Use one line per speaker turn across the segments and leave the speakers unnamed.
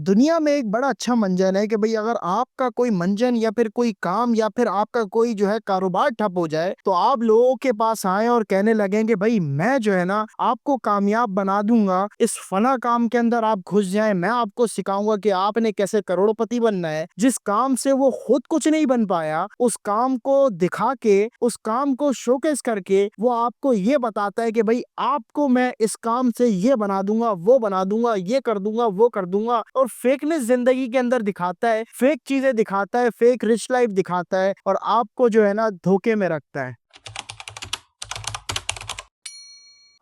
दुनिया में एक बड़ा अच्छा मंजन है कि भाई अगर आपका कोई मंजन या फिर कोई काम या फिर आपका कोई जो है कारोबार ठप हो जाए तो आप लोगों के पास आए और कहने लगें कि भाई मैं जो है ना आपको कामयाब बना दूंगा, इस फला काम के अंदर आप घुस जाएं, मैं आपको सिखाऊंगा कि आपने कैसे करोड़पति बनना है। जिस काम से वो खुद कुछ नहीं बन पाया उस काम को दिखा के, उस काम को शोकेस करके वो आपको ये बताता है कि भाई आपको मैं इस काम से ये बना दूंगा, वो बना दूंगा, ये कर दूंगा, वो कर दूंगा। और फेकनेस जिंदगी के अंदर दिखाता है, फेक चीजें दिखाता है, फेक रिच लाइफ दिखाता है और आपको जो है ना धोखे में रखता है।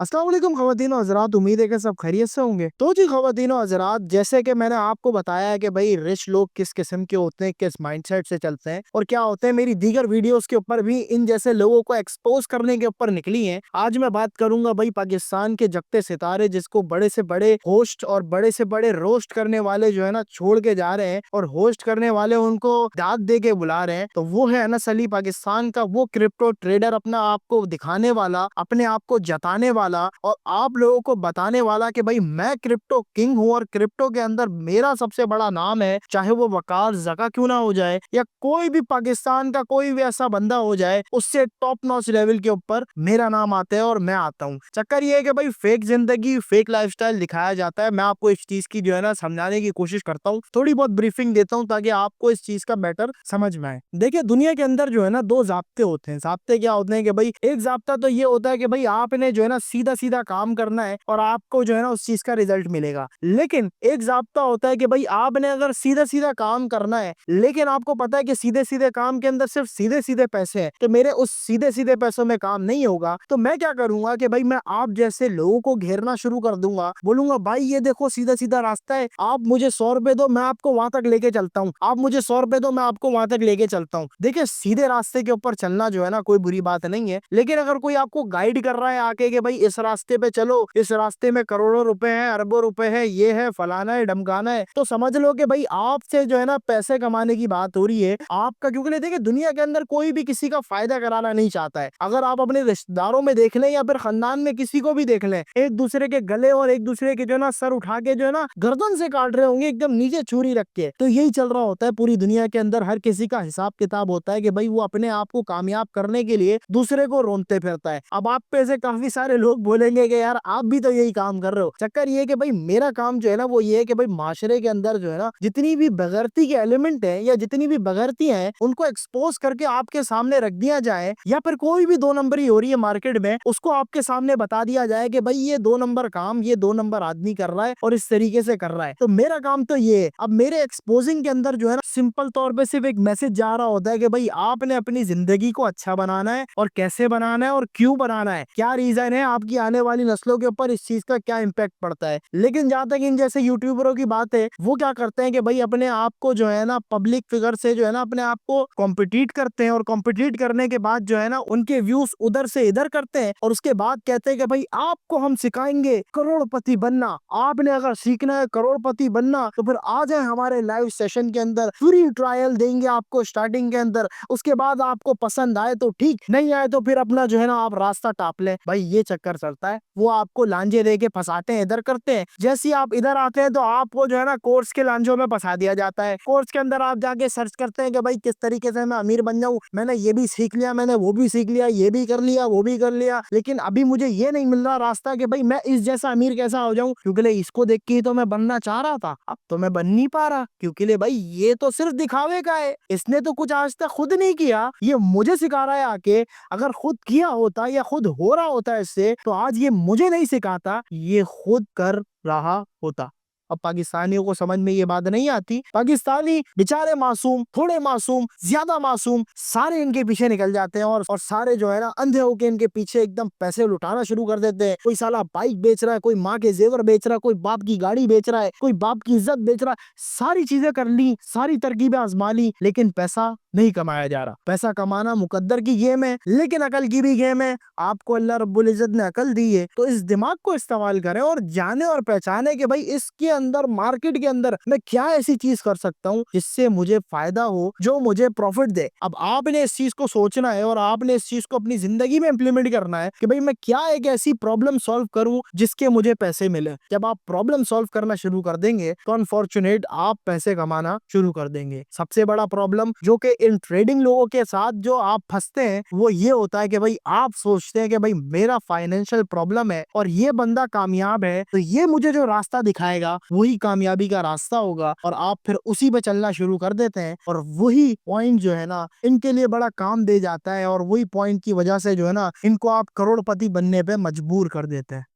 अस्सलाम वालेकुम ख़वातीन और हज़रात, उम्मीद है कि सब खैरियत से होंगे। तो जी ख़वातीन और हज़रात, जैसे कि मैंने आपको बताया है कि भाई रिच लोग किस किस्म के होते हैं, किस माइंडसेट से चलते हैं और क्या होते हैं, मेरी दीगर वीडियोस के ऊपर भी इन जैसे लोगों को एक्सपोज करने के ऊपर निकली हैं। आज मैं बात करूंगा भाई पाकिस्तान के जगते सितारे जिसको बड़े से बड़े होस्ट और बड़े से बड़े रोस्ट करने वाले जो है ना छोड़ के जा रहे हैं और होस्ट करने वाले उनको दाद दे के बुला रहे हैं। तो वो है अनस अली, पाकिस्तान का वो क्रिप्टो ट्रेडर, अपना आपको दिखाने वाला, अपने आप को जताने वाला और आप लोगों को बताने वाला कि भाई मैं क्रिप्टो किंग हूं और क्रिप्टो के अंदर मेरा सबसे बड़ा नाम है। चाहे वो वकार जका क्यों ना हो जाए या कोई भी पाकिस्तान का कोई भी ऐसा बंदा हो जाए, उससे टॉप नॉच लेवल के ऊपर मेरा नाम आता है और मैं आता हूँ। चक्कर ये है कि भाई फेक जिंदगी, फेक लाइफस्टाइल दिखाया जाता है। मैं आपको इस चीज की जो है ना समझाने की कोशिश करता हूँ, थोड़ी बहुत ब्रीफिंग देता हूँ ताकि आपको इस चीज का बेटर समझ में आए। देखिए, दुनिया के अंदर जो है ना दो जाब्ते होते हैं। जाब्ते क्या होते हैं कि भाई एक जाब्ता तो ये होता है कि भाई आपने जो है ना सीधा सीधा काम करना है और आपको जो है ना उस चीज का रिजल्ट मिलेगा। लेकिन एक जाब्ता होता है कि भाई आपने अगर सीधा सीधा काम करना है लेकिन आपको पता है कि सीधे सीधे काम के अंदर सिर्फ सीधे सीधे पैसे हैं, तो मेरे उस सीधे सीधे पैसों में काम नहीं होगा। तो मैं क्या करूंगा कि भाई मैं आप जैसे लोगों को घेरना शुरू कर दूंगा, बोलूंगा भाई ये देखो सीधा सीधा रास्ता है, आप मुझे 100 रुपए दो, मैं आपको वहां तक लेके चलता हूँ, आप मुझे 100 रुपए दो, मैं आपको वहां तक लेके चलता हूँ। देखिए, सीधे रास्ते के ऊपर चलना जो है ना कोई बुरी बात नहीं है, लेकिन अगर कोई आपको गाइड कर रहा है आके कि भाई इस रास्ते पे चलो, इस रास्ते में करोड़ों रुपए हैं, अरबों रुपए है, ये है, फलाना है, ढमकाना है, तो समझ लो कि भाई आपसे जो है ना पैसे कमाने की बात हो रही है आपका। क्योंकि देखिए, दुनिया के अंदर कोई भी किसी का फायदा कराना नहीं चाहता है। अगर आप अपने रिश्तेदारों में देख लें या फिर खानदान में किसी को भी देख लें, एक दूसरे के गले और एक दूसरे के जो है ना सर उठा के जो है ना गर्दन से काट रहे होंगे, एकदम नीचे छुरी रख के। तो यही चल रहा होता है पूरी दुनिया के अंदर। हर किसी का हिसाब किताब होता है कि भाई वो अपने आप को कामयाब करने के लिए दूसरे को रोनते फिरता है। अब आप पे से काफी सारे लोग बोलेंगे कि यार आप भी तो यही काम कर रहे हो। चक्कर ये है कि भाई मेरा काम जो है ना वो ये है कि भाई माशरे के अंदर जो है ना जितनी भी बगैरती के एलिमेंट है या जितनी भी बगैरतियां हैं उनको एक्सपोज करके आपके सामने रख दिया जाए, या फिर कोई भी दो नंबरी हो रही है मार्केट में उसको आपके सामने बता दिया जाए कि भाई ये 2 नंबर काम ये 2 नंबर आदमी कर रहा है और इस तरीके से कर रहा है। तो मेरा काम तो ये है। अब मेरे एक्सपोजिंग के अंदर जो है ना सिंपल तौर पे सिर्फ एक मैसेज जा रहा होता है कि भाई आपने अपनी जिंदगी को अच्छा बनाना है और कैसे बनाना है और क्यों बनाना है, क्या रीजन है, आपकी आने वाली नस्लों के ऊपर इस चीज का क्या इम्पैक्ट पड़ता है। लेकिन जहां तक इन जैसे यूट्यूबरों की बात है, वो क्या करते हैं कि भाई अपने आप को जो है ना पब्लिक फिगर से जो है ना अपने आप को कॉम्पिटिट करते हैं और कॉम्पिटिट करने के बाद जो है ना उनके व्यूज उधर से इधर करते हैं और उसके बाद कहते हैं कि भाई आपको हम सिखाएंगे करोड़पति बनना। आपने अगर सीखना है करोड़पति बनना तो फिर आ जाए हमारे लाइव सेशन के अंदर, फ्री ट्रायल देंगे आपको स्टार्टिंग के अंदर, उसके बाद आपको पसंद आए तो ठीक, नहीं आए तो फिर अपना जो है ना आप रास्ता टाप ले। भाई ये चक्कर चलता है। वो आपको लांझे दे के फंसाते हैं, इधर करते हैं, जैसे ही आप इधर आते हैं तो आपको जो है ना कोर्स के लांझों में फंसा दिया जाता है। कोर्स के अंदर आप जाके सर्च करते हैं कि भाई किस तरीके से मैं अमीर बन जाऊं, मैंने ये भी सीख लिया, मैंने वो भी सीख लिया, ये भी कर लिया, वो भी कर लिया, लेकिन अभी मुझे ये नहीं मिल रहा रास्ता कि भाई मैं इस जैसा अमीर कैसा हो जाऊं, क्योंकि ले इसको देख के ही तो मैं बनना चाह रहा था, अब तो मैं बन नहीं पा रहा, क्योंकि ले भाई ये तो सिर्फ दिखावे का है, इसने तो कुछ आज तक खुद नहीं किया, ये मुझे सिखा रहा है आके। अगर खुद किया होता या खुद हो रहा होता इससे तो आज ये मुझे नहीं सिखाता, ये खुद कर रहा होता। अब पाकिस्तानियों को समझ में ये बात नहीं आती। पाकिस्तानी बेचारे मासूम, थोड़े मासूम, ज्यादा मासूम, सारे इनके पीछे निकल जाते हैं और सारे जो है ना अंधे होके इनके पीछे एकदम पैसे लुटाना शुरू कर देते हैं। कोई साला बाइक बेच रहा है, कोई माँ के जेवर बेच रहा है, कोई बाप की गाड़ी बेच रहा है, कोई बाप की इज्जत बेच रहा है। सारी चीजें कर ली, सारी तरकीबें आजमा ली, लेकिन पैसा नहीं कमाया जा रहा। पैसा कमाना मुकद्दर की गेम है, लेकिन अकल की भी गेम है। आपको अल्लाह रब्बुल इज्जत ने अकल दी है, तो इस दिमाग को इस्तेमाल करें और जाने और पहचाने कि भाई इसके अंदर, मार्केट के अंदर मैं क्या ऐसी चीज कर सकता हूँ जिससे मुझे फायदा हो, जो मुझे प्रॉफिट दे। अब आपने इस चीज को सोचना है और आपने इस चीज को अपनी जिंदगी में इंप्लीमेंट करना है कि भाई मैं क्या एक ऐसी प्रॉब्लम सॉल्व करूं जिसके मुझे पैसे मिले। जब आप प्रॉब्लम सॉल्व करना शुरू कर देंगे तो अनफॉर्चुनेट आप पैसे कमाना शुरू कर देंगे। सबसे बड़ा प्रॉब्लम जो कि इन ट्रेडिंग लोगों के साथ जो आप फंसते हैं वो ये होता है कि भाई आप सोचते हैं कि भाई मेरा फाइनेंशियल प्रॉब्लम है और ये बंदा कामयाब है, तो ये मुझे जो रास्ता दिखाएगा वही कामयाबी का रास्ता होगा, और आप फिर उसी पे चलना शुरू कर देते हैं। और वही पॉइंट जो है ना इनके लिए बड़ा काम दे जाता है, और वही पॉइंट की वजह से जो है ना इनको आप करोड़पति बनने पे मजबूर कर देते हैं।